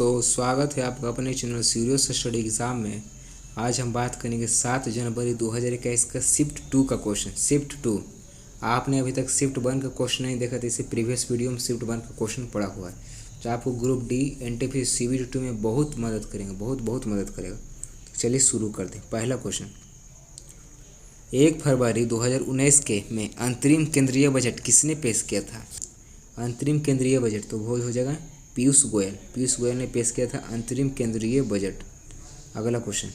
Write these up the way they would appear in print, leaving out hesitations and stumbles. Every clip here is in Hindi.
दोस्तों, स्वागत है आपका अपने चैनल सीरियस स्टडी एग्ज़ाम में। आज हम बात करेंगे 7 जनवरी 2021 का शिफ्ट 2 का क्वेश्चन। शिफ्ट 2 आपने अभी तक शिफ्ट 1 का क्वेश्चन नहीं देखा तो इसे प्रीवियस वीडियो में शिफ्ट 1 का क्वेश्चन पड़ा हुआ है जो आपको ग्रुप डी एनटीपीसी सीबीटी 2 में बहुत मदद करेंगे, बहुत मदद करेगा। तो चलिए शुरू कर दें। पहला क्वेश्चन, 1 फरवरी 2019 के में अंतरिम केंद्रीय बजट किसने पेश किया था? अंतरिम केंद्रीय बजट तो वो हो जाएगा पीयूष गोयल ने पेश किया था अंतरिम केंद्रीय बजट। अगला क्वेश्चन,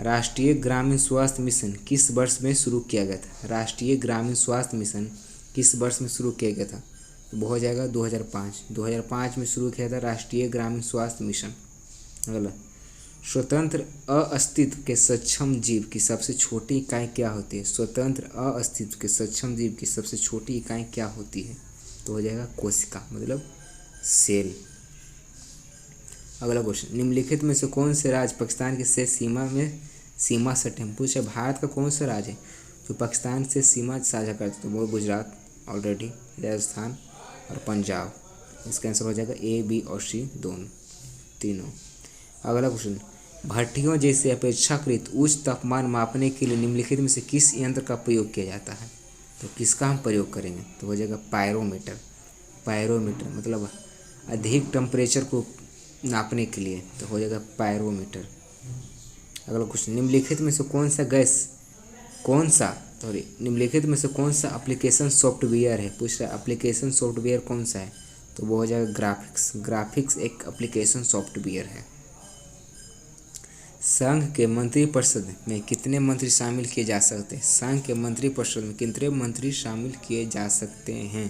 राष्ट्रीय ग्रामीण स्वास्थ्य मिशन किस वर्ष में शुरू किया गया था? राष्ट्रीय ग्रामीण स्वास्थ्य मिशन किस वर्ष में शुरू किया गया था? तो वो हो जाएगा 2005 में शुरू किया था राष्ट्रीय ग्रामीण स्वास्थ्य मिशन। अगला, स्वतंत्र अस्तित्व के सक्षम जीव की सबसे छोटी इकाई क्या होती है? स्वतंत्र अस्तित्व के सक्षम जीव की सबसे छोटी इकाई क्या होती है? तो हो जाएगा कोशिका, मतलब सेल। अगला क्वेश्चन, निम्नलिखित में से कौन से राज्य पाकिस्तान की से सीमा सटे हैं? पूछे भारत का कौन सा राज्य है जो पाकिस्तान से सीमा साझा करते? तो वो गुजरात ऑलरेडी, राजस्थान और पंजाब। इसका आंसर हो जाएगा ए, बी और सी तीनों। अगला क्वेश्चन, भट्टियों जैसे अपेक्षाकृत उच्च तापमान मापने के लिए निम्नलिखित में से किस यंत्र का प्रयोग किया जाता है? तो किसका हम प्रयोग करेंगे? तो हो जाएगा पायरोमीटर, मतलब अधिक टेम्परेचर को नापने के लिए, तो हो जाएगा पायरोमीटर। अगला क्वेश्चन, निम्नलिखित में से कौन सा एप्लीकेशन सॉफ्टवेयर है? पूछ रहा है एप्लीकेशन सॉफ्टवेयर कौन सा है? तो वो हो जाएगा ग्राफिक्स एक एप्लीकेशन सॉफ्टवेयर है। संघ के मंत्रिपरिषद में कितने मंत्री शामिल किए जा सकते हैं? संघ के मंत्रिपरिषद में कितने मंत्री शामिल किए जा सकते हैं?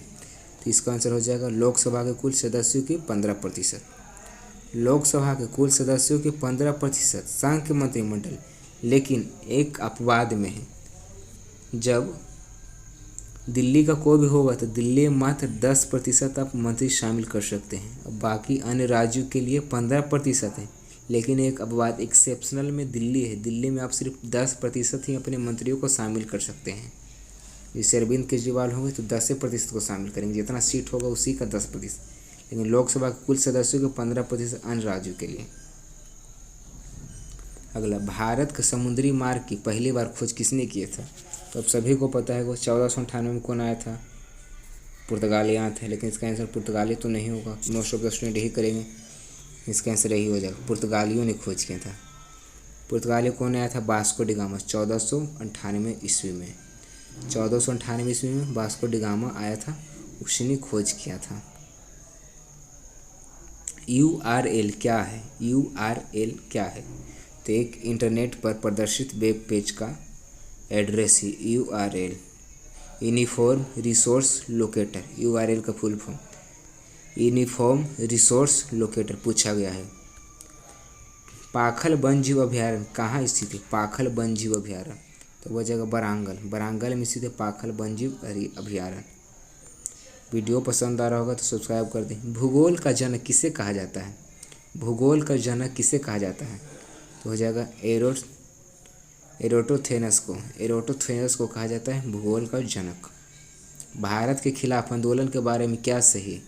तो इसका आंसर हो जाएगा लोकसभा के कुल सदस्यों के 15%। लोकसभा के कुल सदस्यों के 15% संघ के मंत्रिमंडल, लेकिन एक अपवाद में है। जब दिल्ली का कोई भी होगा तो दिल्ली में मात्र 10% आप मंत्री शामिल कर सकते हैं। अब बाकी अन्य राज्यों के लिए 15% है, लेकिन एक अपवाद एक्सेप्शनल में दिल्ली है। दिल्ली में आप सिर्फ 10% ही अपने मंत्रियों को शामिल कर सकते हैं। जैसे अरविंद केजरीवाल होंगे तो 10% को शामिल करेंगे, जितना सीट होगा उसी का 10%। लेकिन लोकसभा के कुल सदस्यों के 15% अन्य राज्यों के लिए। अगला, भारत के समुद्री मार्ग की पहली बार खोज किसने किया था? तो अब सभी को पता है वो 1498 में कौन आया था? पुर्तगालियान थे, लेकिन इसका आंसर पुर्तगाली तो नहीं होगा। मोस्ट ऑफ द स्टूडेंट यही करेंगे, इसका आंसर यही हो जाएगा, पुर्तगालियों ने खोज किया था। पुर्तगाली कौन आया था? वास्को डी गामा 1498 ईस्वी में। 1498 ईस्वी में वास्को डी गामा आया था, उसने खोज किया था। URL क्या है? URL क्या है? तो एक इंटरनेट पर प्रदर्शित वेब पेज का एड्रेस ही URL, uniform resource locator. URL का full form uniform resource locator पूछा गया है। पाखल वन्यजीव अभयारण्य कहाँ स्थित है? पाखल वन्यजीव अभयारण्य, तो वह जगह बरांगल में स्थित है पाखल वन्यजीव अभयारण्य। वीडियो पसंद आ रहा होगा तो सब्सक्राइब कर दें। भूगोल का जनक किसे कहा जाता है? भूगोल का जनक किसे कहा जाता है? तो हो जाएगा एरोटोथेनस को कहा जाता है भूगोल का जनक। भारत के खिलाफ आंदोलन के बारे में क्या सही है?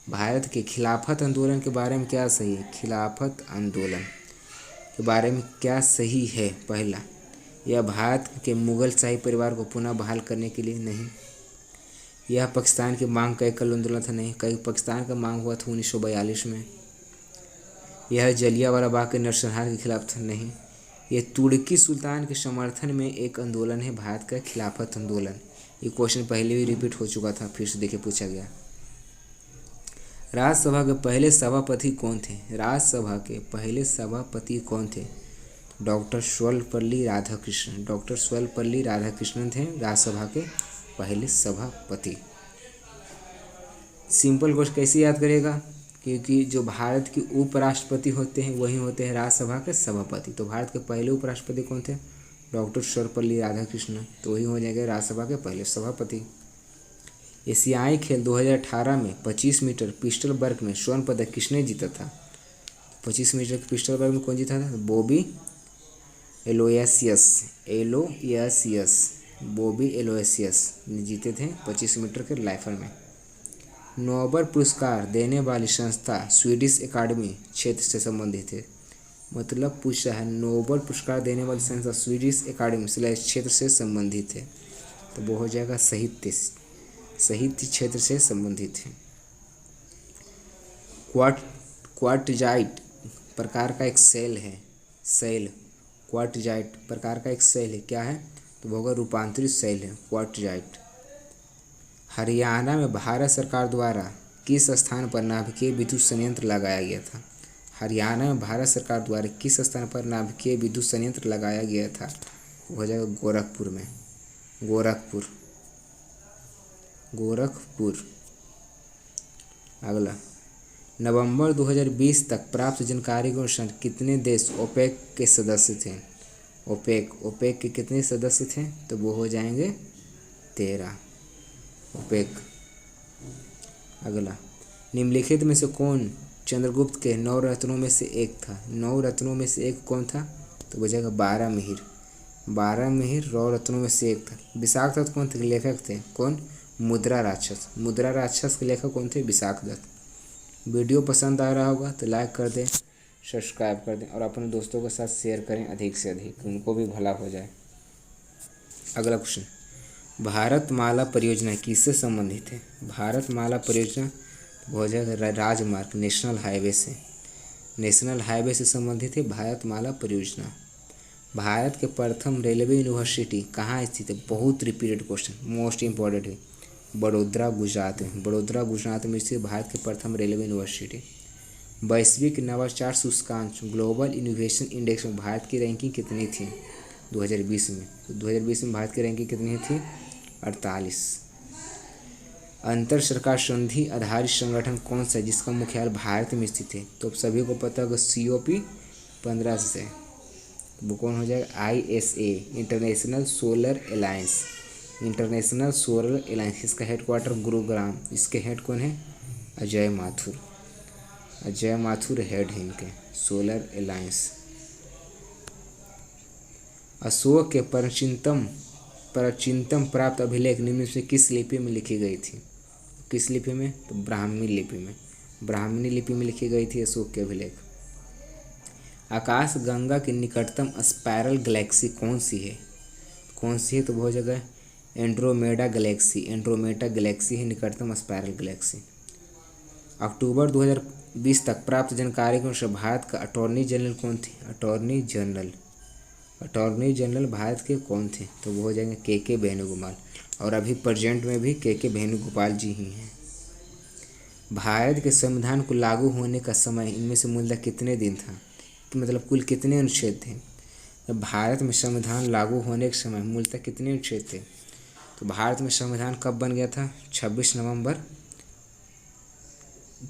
भारत के खिलाफत आंदोलन के बारे में क्या सही है? खिलाफत आंदोलन के बारे में क्या सही है? पहला, यह भारत के मुगल शाही परिवार को पुनः बहाल करने के लिए नहीं। यह पाकिस्तान की मांग का एकल आंदोलन था, नहीं। कई पाकिस्तान का मांग हुआ था 1942 में। यह जलियांवाला बाग के नरसंहार के खिलाफ था, नहीं। यह तुर्की सुल्तान के समर्थन में एक आंदोलन है, भारत का खिलाफत आंदोलन। ये क्वेश्चन पहले भी रिपीट हो चुका था, फिर से देखिए पूछा गया। राज्यसभा के पहले सभापति कौन थे? राज्यसभा के पहले सभापति कौन थे? डॉक्टर सर्वपल्ली राधाकृष्णन थे राज्यसभा के पहले सभापति। सिंपल क्वेश्चन कैसे याद करेगा? क्योंकि जो भारत के उपराष्ट्रपति होते हैं वही होते हैं राज्यसभा के सभापति। तो भारत के पहले उपराष्ट्रपति कौन थे? डॉक्टर सर्वपल्ली राधाकृष्णन, तो वही हो जाएगा राज्यसभा के पहले सभापति। एशियाई खेल 2018 में 25 मीटर पिस्टल वर्ग में स्वर्ण पदक किसने जीता था? 25 मीटर पिस्टल वर्ग में कौन जीता था? बॉबी एलोयसियस ने जीते थे 25 मीटर के राइफल में। नोबेल पुरस्कार देने वाली संस्था स्वीडिश एकेडमी क्षेत्र से संबंधित है। मतलब पूछ रहा है नोबेल पुरस्कार देने वाली संस्था स्वीडिश एकेडमी क्षेत्र से संबंधित है, तो वो हो जाएगा साहित्य क्षेत्र से संबंधित है। क्वार्टजाइट प्रकार का एक सेल है। क्वार्टजाइट प्रकार का एक सेल है, क्या है? तो वो होगा रूपांतरित सेल है क्वार्टजाइट। हरियाणा में भारत सरकार द्वारा किस स्थान पर नाभिकीय विद्युत संयंत्र लगाया गया था? हरियाणा में भारत सरकार द्वारा किस स्थान पर नाभिकीय विद्युत संयंत्र लगाया गया था? वो हो जाएगा गोरखपुर में। गोरखपुर। अगला, नवंबर 2020 तक प्राप्त जानकारी के अनुसार कितने देश ओपेक के सदस्य थे? ओपेक के कितने सदस्य थे? तो वो हो जाएंगे 13 ओपेक। अगला, निम्नलिखित में से कौन चंद्रगुप्त के 9 रत्नों में से एक था? 9 रत्नों में से एक कौन था? तो वो जाएगा 12 मिहिर 9 रत्नों में से एक था। विशाख दत्त कौन थे? लेखक थे। कौन? मुद्रा राक्षस के लेखक कौन थे? विशाख दत्त। वीडियो पसंद आ रहा होगा तो लाइक कर दें, सब्सक्राइब कर दें और अपने दोस्तों के साथ शेयर करें अधिक से अधिक, उनको भी भला हो जाए। अगला क्वेश्चन, भारतमाला परियोजना किससे संबंधित है? भारतमाला परियोजना हो जाएगा राजमार्ग नेशनल हाईवे से संबंधित है भारतमाला परियोजना। भारत के प्रथम रेलवे यूनिवर्सिटी कहाँ स्थित है? बहुत रिपीटेड क्वेश्चन, मोस्ट इम्पॉर्टेंट है। बड़ोदरा गुजरात में स्थित भारत के प्रथम रेलवे यूनिवर्सिटी। वैश्विक नवाचार सूचकांक ग्लोबल इनोवेशन इंडेक्स में भारत की रैंकिंग कितनी थी 2020 में? तो 2020 में भारत की रैंकिंग कितनी थी? 48। अंतर सरकार संधि आधारित संगठन कौन सा है जिसका मुख्यालय भारत में स्थित है? तो सभी को पता होगा COP 15 से। वो कौन हो जाएगा? ISA international solar alliance. इसका हेडक्वार्टर गुरुग्राम। इसके हेड कौन है? अजय माथुर हेड है इनके सोलर अलायंस। अशोक के प्राचीनतम प्राप्त अभिलेख निम्न से किस लिपि में लिखी गई थी? किस लिपि में? तो ब्राह्मी लिपि में लिखी गई थी अशोक के अभिलेख। आकाश गंगा की निकटतम स्पाइरल गैलेक्सी कौन सी है? तो वो जगह एंड्रोमेडा गैलेक्सी है निकटतम स्पाइरल गैलेक्सी। अक्टूबर 2020 तक प्राप्त जानकारी के अनुसार भारत का अटॉर्नी जनरल कौन थे? अटॉर्नी जनरल भारत के कौन थे? तो वो हो जाएंगे KK वेणुगोपाल, और अभी प्रेजेंट में भी KK वेणुगोपाल जी ही हैं। भारत के संविधान को लागू होने का समय इनमें से मूलतः कितने दिन था? मतलब कुल कितने अनुच्छेद थे? भारत में संविधान लागू होने के समय मूलतः कितने अनुच्छेद थे? तो भारत में संविधान कब बन गया था? 26 नवंबर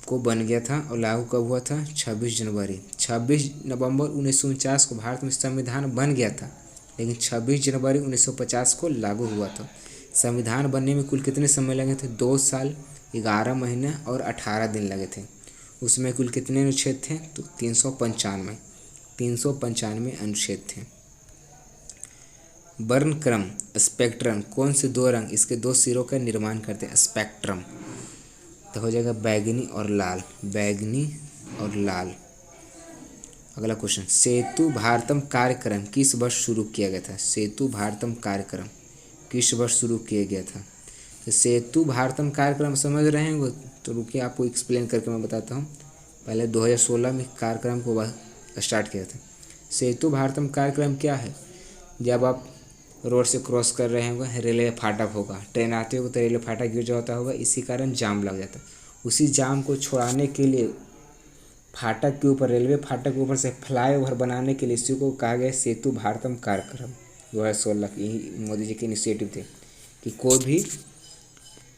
को बन गया था और लागू कब हुआ था? 26 जनवरी। 26 नवंबर 1949 को भारत में संविधान बन गया था, लेकिन 26 जनवरी 1950 को लागू हुआ था। संविधान बनने में कुल कितने समय लगे थे? 2 साल 11 महीने और 18 दिन लगे थे। उसमें कुल कितने अनुच्छेद थे? तो 395 अनुच्छेद थे। वर्णक्रम स्पेक्ट्रम कौन से 2 रंग इसके 2 सिरों का निर्माण करते हैं? स्पेक्ट्रम। तो हो जाएगा बैगनी और लाल। अगला क्वेश्चन, सेतु भारतम कार्यक्रम किस वर्ष शुरू किया गया था? सेतु भारतम कार्यक्रम किस वर्ष शुरू किया गया था? तो सेतु भारतम कार्यक्रम समझ रहे हैं वो, तो रुकिए आपको एक्सप्लेन करके मैं बताता हूँ। पहले 2016 में कार्यक्रम को स्टार्ट किया था। सेतु भारतम कार्यक्रम क्या है? जब आप रोड से क्रॉस कर रहे होंगे, रेलवे फाटक होगा, ट्रेन आती होगी तो रेलवे फाटक गिर जाता होगा, इसी कारण जाम लग जाता है। उसी जाम को छुड़ाने के लिए फाटक के ऊपर, रेलवे फाटक के ऊपर से फ्लाईओवर बनाने के लिए इसी को कहा गया सेतु भारतम कार्यक्रम। 2016 की मोदी जी की इनिशिएटिव थे कि कोई भी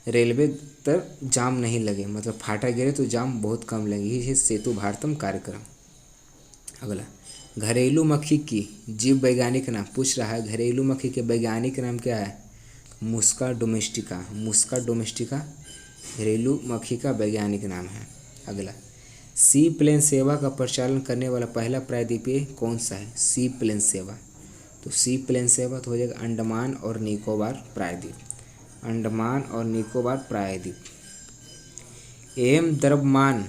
रेलवे तक जाम नहीं लगे, मतलब फाटक गिरे तो जाम बहुत कम लगे, ये है सेतु भारतम कार्यक्रम। अगला, घरेलू मक्खी की जीव वैज्ञानिक नाम पूछ रहा है। घरेलू मक्खी के वैज्ञानिक नाम क्या है? मुस्का डोमेस्टिका घरेलू मक्खी का वैज्ञानिक नाम है। अगला, सी प्लेन सेवा का प्रचालन करने वाला पहला प्रायद्वीपीय कौन सा है? सी प्लेन सेवा। तो सी प्लेन सेवा तो हो जाएगा अंडमान और निकोबार प्रायद्वीप। एम द्रव्यमान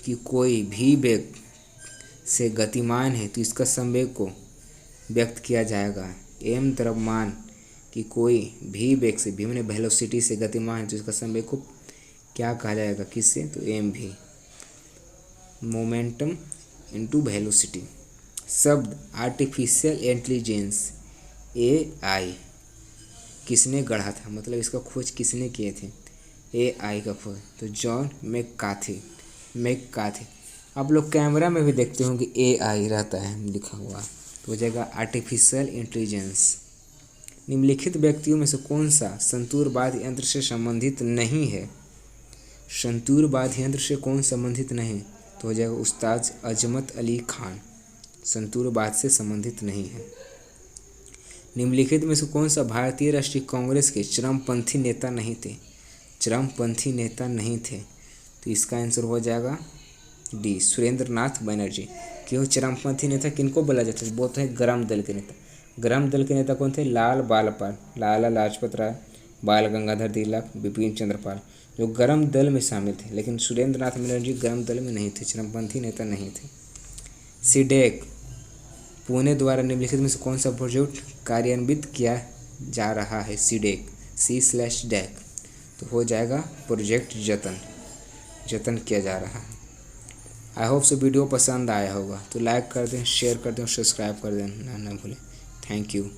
की कोई भी वेग से गतिमान है तो इसका संवेग को व्यक्त किया जाएगा। एम द्रव्यमान की कोई भी वेग से, भी मैंने वेलोसिटी से गतिमान है तो इसका संवेग को क्या कहा जाएगा, किससे, तो एम भी, मोमेंटम इनटू वेलोसिटी। शब्द आर्टिफिशियल इंटेलिजेंस एआई किसने गढ़ा था, मतलब इसका खोज किसने किए थे, एआई का खोज, तो जॉन मैककार्थी। आप लोग कैमरा में भी देखते होंगे एआई रहता है लिखा हुआ, तो हो जाएगा आर्टिफिशियल इंटेलिजेंस। निम्नलिखित व्यक्तियों में से कौन सा संतूरवाद यंत्र से संबंधित नहीं है, संतूरवाद यंत्र से कौन संबंधित नहीं, तो हो जाएगा उस्ताद अजमत अली खान, संतूरवाद से संबंधित नहीं है। निम्नलिखित में से कौन सा भारतीय राष्ट्रीय कांग्रेस के चरमपंथी नेता नहीं थे, चरमपंथी नेता नहीं थे, तो इसका आंसर हो जाएगा डी, सुरेंद्र नाथ बनर्जी। क्यों चरमपंथी नेता किनको बोला जाता है, वो तो है ग्राम दल के नेता। ग्राम दल के नेता कौन थे, लाला लाजपत राय, बाल गंगाधर तिलक, बिपिन चंद्र पाल, जो ग्राम दल में शामिल थे। लेकिन सुरेंद्र नाथ बनर्जी ग्राम दल में नहीं थे, चरमपंथी नेता नहीं थे। सीडेक पुणे द्वारा निम्नलिखित में से कौन सा प्रोजेक्ट कार्यान्वित किया जा रहा है, सीडेक, C/DEC, तो हो जाएगा प्रोजेक्ट जतन किया जा रहा है। आई होप सो वीडियो पसंद आया होगा तो लाइक कर दें, शेयर कर दें और सब्सक्राइब कर दें ना भूलें। Thank you.